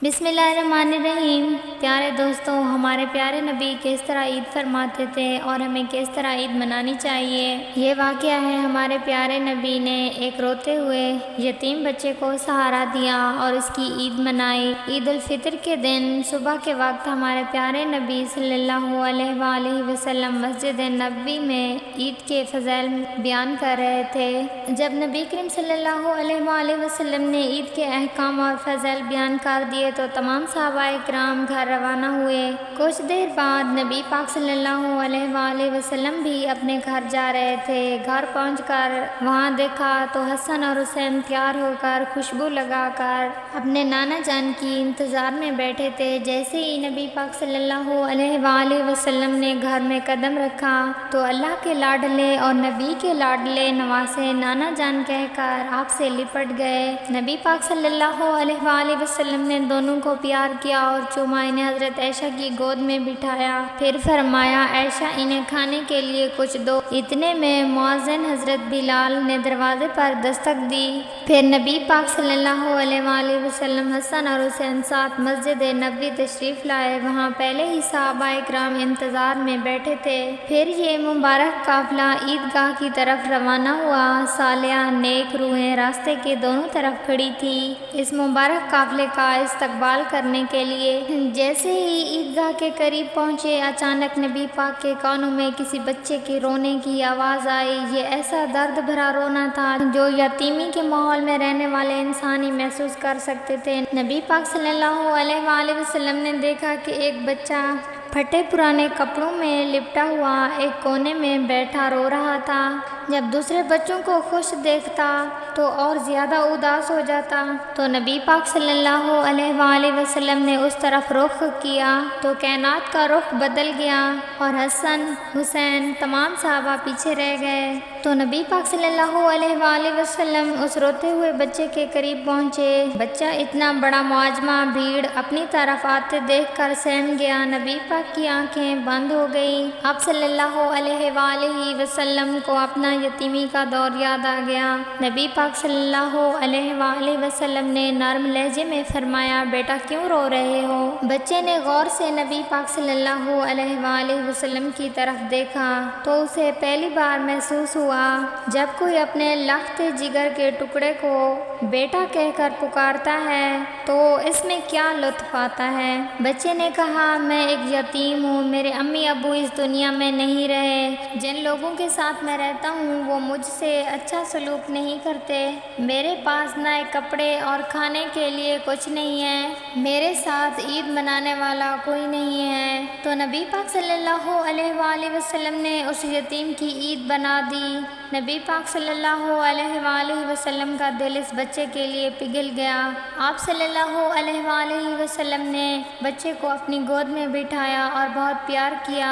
بسم اللہ الرحمن الرحیم۔ پیارے دوستوں، ہمارے پیارے نبی کس طرح عید فرماتے تھے اور ہمیں کس طرح عید منانی چاہیے، یہ واقعہ ہے۔ ہمارے پیارے نبی نے ایک روتے ہوئے یتیم بچے کو سہارا دیا اور اس کی عید منائی۔ عید الفطر کے دن صبح کے وقت ہمارے پیارے نبی صلی اللہ علیہ وآلہ وسلم مسجد نبوی میں عید کے فضائل بیان کر رہے تھے۔ جب نبی کریم صلی اللہ علیہ وآلہ وسلم نے عید کے احکام اور فضائل بیان کر دیے تو تمام صحابہ کرام گھر روانہ ہوئے۔ کچھ دیر بعد نبی پاک صلی اللہ علیہ وآلہ وسلم بھی اپنے گھر جا رہے تھے۔ گھر پہنچ کر وہاں دیکھا تو حسن اور حسین تیار ہو کر خوشبو لگا کر اپنے نانا جان کی انتظار میں بیٹھے تھے۔ جیسے ہی نبی پاک صلی اللہ علیہ وآلہ وسلم نے گھر میں قدم رکھا تو اللہ کے لاڈلے اور نبی کے لاڈلے نواسے نانا جان کہہ کر آپ سے لپٹ گئے۔ نبی پاک صلی اللہ علیہ وآلہ وسلم نے دونوں کو پیار کیا اور چوما، انہیں حضرت عائشہ کی گود میں بٹھایا، پھر فرمایا عائشہ انہیں کھانے کے لیے کچھ دو۔ اتنے میں مؤذن حضرت بلال نے دروازے پر دستک دی۔ پھر نبی پاک صلی اللہ علیہ وآلہ وسلم حسن اور حسین ساتھ مسجد نبوی تشریف لائے۔ وہاں پہلے ہی صحابہ کرام انتظار میں بیٹھے تھے۔ پھر یہ مبارک قافلہ عیدگاہ کی طرف روانہ ہوا۔ صالحہ نیک روحیں راستے کے دونوں طرف کھڑی تھی اس مبارک قافلے کا استقبال کرنے کے لیے۔ جیسے ہی عیدگاہ کے قریب پہنچے، اچانک نبی پاک کے کانوں میں کسی بچے کے رونے کی آواز آئی۔ یہ ایسا درد بھرا رونا تھا جو یتیمی کے ماحول میں رہنے والے انسان ہی محسوس کر سکتے تھے۔ نبی پاک صلی اللہ علیہ وآلہ وسلم نے دیکھا کہ ایک بچہ پھٹے پرانے کپڑوں میں لپٹا ہوا ایک کونے میں بیٹھا رو رہا تھا۔ جب دوسرے بچوں کو خوش دیکھتا تو اور زیادہ اداس ہو جاتا، تو نبی پاک صلی اللہ علیہ وآلہ وسلم نے اس طرف رخ کیا تو کائنات کا رخ بدل گیا اور حسن حسین تمام صحابہ پیچھے رہ گئے۔ تو نبی پاک صلی اللہ علیہ وآلہ وسلم اس روتے ہوئے بچے کے قریب پہنچے۔ بچہ اتنا بڑا معجمہ بھیڑ اپنی طرف آتے دیکھ کر سہم گیا۔ نبی پاک کی آنکھیں بند ہو گئیں۔ آپ صلی اللہ علیہ وآلہ وسلم کو اپنا یتیمی کا دور یاد آ گیا۔ نبی پاک صلی اللہ علیہ وآلہ وسلم نے نرم لہجے میں فرمایا، بیٹا کیوں رو رہے ہو؟ بچے نے غور سے نبی پاک صلی اللہ علیہ وآلہ وسلم کی طرف دیکھا تو اسے پہلی بار محسوس ہوا جب کوئی اپنے لخت جگر کے ٹکڑے کو بیٹا کہہ کر پکارتا ہے تو اس میں کیا لطف آتا ہے۔ بچے نے کہا، میں ایک یتیم ہوں، میرے امی ابو اس دنیا میں نہیں رہے، جن لوگوں کے ساتھ میں رہتا ہوں وہ مجھ سے اچھا سلوک نہیں کرتے، میرے پاس نئے کپڑے اور کھانے کے لیے کچھ نہیں ہے، میرے ساتھ عید منانے والا کوئی نہیں ہے۔ تو نبی پاک صلی اللہ علیہ وآلہ وسلم نے اس یتیم کی عید بنا دی۔ نبی پاک صلی اللہ علیہ وآلہ وسلم کا دل اس بچے کے لیے پگھل گیا۔ آپ صلی اللہ علیہ وآلہ وسلم نے بچے کو اپنی گود میں بٹھایا اور بہت پیار کیا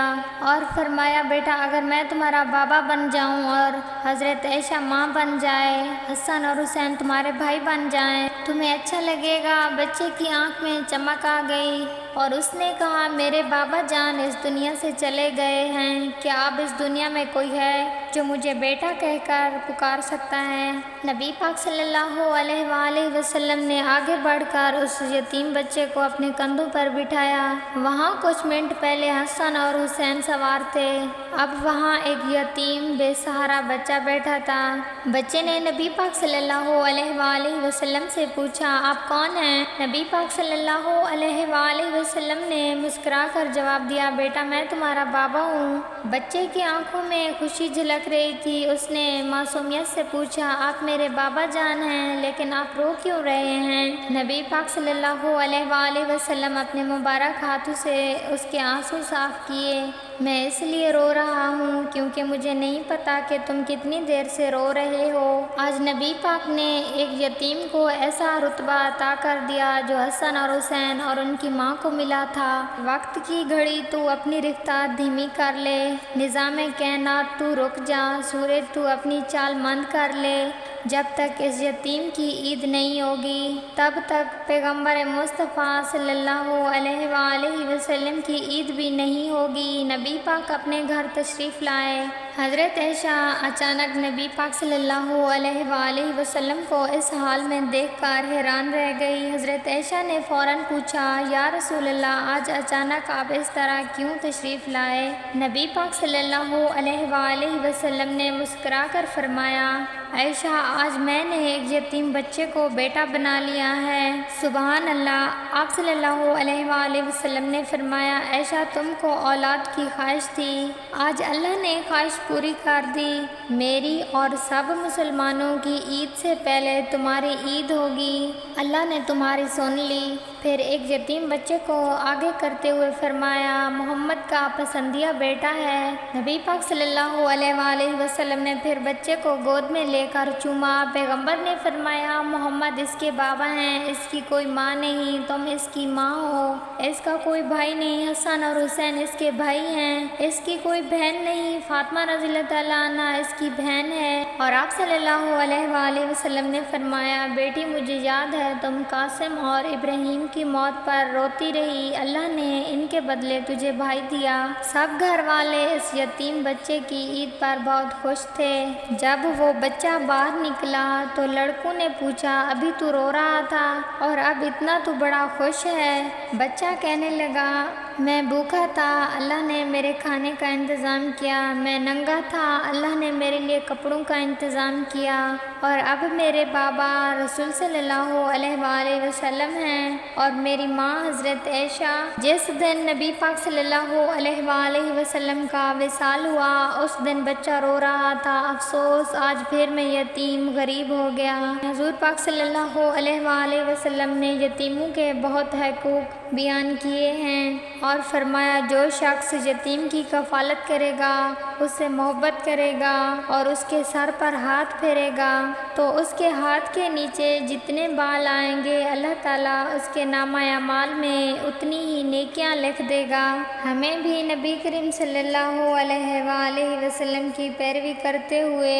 اور فرمایا، بیٹا اگر میں تمہارا بابا بن جاؤں اور حضرت عائشہ ماں بن جائے، حسن اور حسین تمہارے بھائی بن جائیں، تمہیں اچھا لگے گا؟ بچے کی آنکھ میں چمک آ گئی اور اس نے کہا، میرے بابا جان اس دنیا سے چلے گئے ہیں، کیا اب اس دنیا میں کوئی ہے جو مجھے بیٹا کہہ کر پکار سکتا ہے؟ نبی پاک صلی اللہ علیہ وآلہ وسلم نے آگے بڑھ کر اس یتیم بچے کو اپنے کندھوں پر بٹھایا۔ وہاں کچھ منٹ پہلے حسن اور حسین سوار تھے، اب وہاں ایک یتیم بے سہارا بچہ بیٹھا تھا۔ بچے نے نبی پاک صلی اللہ علیہ وآلہ وسلم سے پوچھا، آپ کون ہیں؟ نبی پاک صلی اللہ علیہ وآلہ وسلم نے مسکرا کر جواب دیا، بیٹا میں تمہارا بابا ہوں۔ بچے کی آنکھوں میں خوشی جھلک رہی تھی۔ اس نے معصومیت سے پوچھا، آپ میرے بابا جان ہیں، لیکن آپ رو کیوں رہے ہیں؟ نبی پاک صلی اللہ علیہ وآلہ وسلم اپنے مبارک ہاتھوں سے اس کے آنسو صاف کیے، میں اس لیے رو رہا ہوں کیونکہ مجھے نہیں پتا کہ تم کتنی دیر سے رو رہے ہو۔ آج نبی پاک نے ایک یتیم کو ایسا رتبہ عطا کر دیا جو حسن اور حسین اور ان کی ماں کو ملا تھا۔ وقت کی گھڑی تو اپنی رفتار دھیمی کر لے، نظام کائنات تو رک جا، سورج تو اپنی چال مند کر لے، جب تک اس یتیم کی عید نہیں ہوگی تب تک پیغمبر مصطفیٰ صلی اللہ علیہ وآلہ وسلم کی عید بھی نہیں ہوگی۔ نبی پاک اپنے گھر تشریف لائے۔ حضرت عائشہ اچانک نبی پاک صلی اللہ علیہ وآلہ وسلم کو اس حال میں دیکھ کر حیران رہ گئی۔ حضرت عائشہ نے فوراً پوچھا، یا رسول اللہ، آج اچانک آپ اس طرح کیوں تشریف لائے؟ نبی پاک صلی اللہ علیہ وآلہ وسلم نے مسکرا کر فرمایا، عائشہ، آج میں نے ایک یتیم بچے کو بیٹا بنا لیا ہے۔ سبحان اللہ۔ آپ صلی اللہ علیہ وآلہ وسلم نے فرمایا، عائشہ، تم کو اولاد کی خواہش تھی، آج اللہ نے خواہش پوری کر دی۔ میری اور سب مسلمانوں کی عید سے پہلے تمہاری عید ہوگی، اللہ نے تمہاری سن لی۔ پھر ایک یتیم بچے کو آگے کرتے ہوئے فرمایا، محمد کا پسندیدہ بیٹا ہے۔ نبی پاک صلی اللہ علیہ وآلہ وسلم نے پھر بچے کو گود میں لے کر چوما۔ پیغمبر نے فرمایا، محمد اس کے بابا ہیں، اس کی کوئی ماں نہیں، تم اس کی ماں ہو۔ اس کا کوئی بھائی نہیں، حسن اور حسین اس کے بھائی ہیں۔ اس کی کوئی بہن نہیں، فاطمہ رضی اللہ تعالیٰ عنہ اس کی بہن ہے۔ اور آپ صلی اللہ علیہ وآلہ وسلم نے فرمایا، بیٹی، مجھے یاد ہے تم قاسم اور ابراہیم کی موت پر روتی رہی، اللہ نے ان کے بدلے تجھے بھائی دیا۔ سب گھر والے اس یتیم بچے کی عید پر بہت خوش تھے۔ جب وہ بچہ باہر نکلا تو لڑکوں نے پوچھا، ابھی تو رو رہا تھا اور اب اتنا تو بڑا خوش ہے؟ بچہ کہنے لگا، میں بھوکا تھا، اللہ نے میرے کھانے کا انتظام کیا، میں ننگا تھا، اللہ نے میرے لیے کپڑوں کا انتظام کیا، اور اب میرے بابا رسول صلی اللہ علیہ وآلہ وسلم ہیں اور میری ماں حضرت عائشہ۔ جس دن نبی پاک صلی اللہ علیہ وآلہ وسلم کا وصال ہوا، اس دن بچہ رو رہا تھا، افسوس آج پھر میں یتیم غریب ہو گیا۔ حضور پاک صلی اللہ علیہ وآلہ وسلم نے یتیموں کے بہت حقوق بیان کیے ہیں اور فرمایا، جو شخص یتیم کی کفالت کرے گا، اس سے محبت کرے گا اور اس کے سر پر ہاتھ پھیرے گا تو اس کے ہاتھ کے نیچے جتنے بال آئیں گے، اللہ تعالیٰ اس کے نامہ اعمال میں اتنی ہی نیکیاں لکھ دے گا۔ ہمیں بھی نبی کریم صلی اللہ علیہ وآلہ وسلم کی پیروی کرتے ہوئے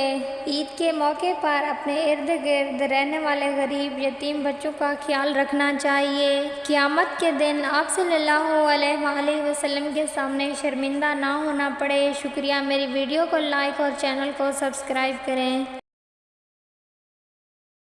عید کے موقع پر اپنے ارد گرد رہنے والے غریب یتیم بچوں کا خیال رکھنا چاہیے، قیامت کے دن آپ صلی اللہ علیہ وآلہ وسلم کے سامنے شرمندہ نہ ہونا پڑے۔ شکریہ، میری ویڈیو کو لائک اور چینل کو سبسکرائب کریں۔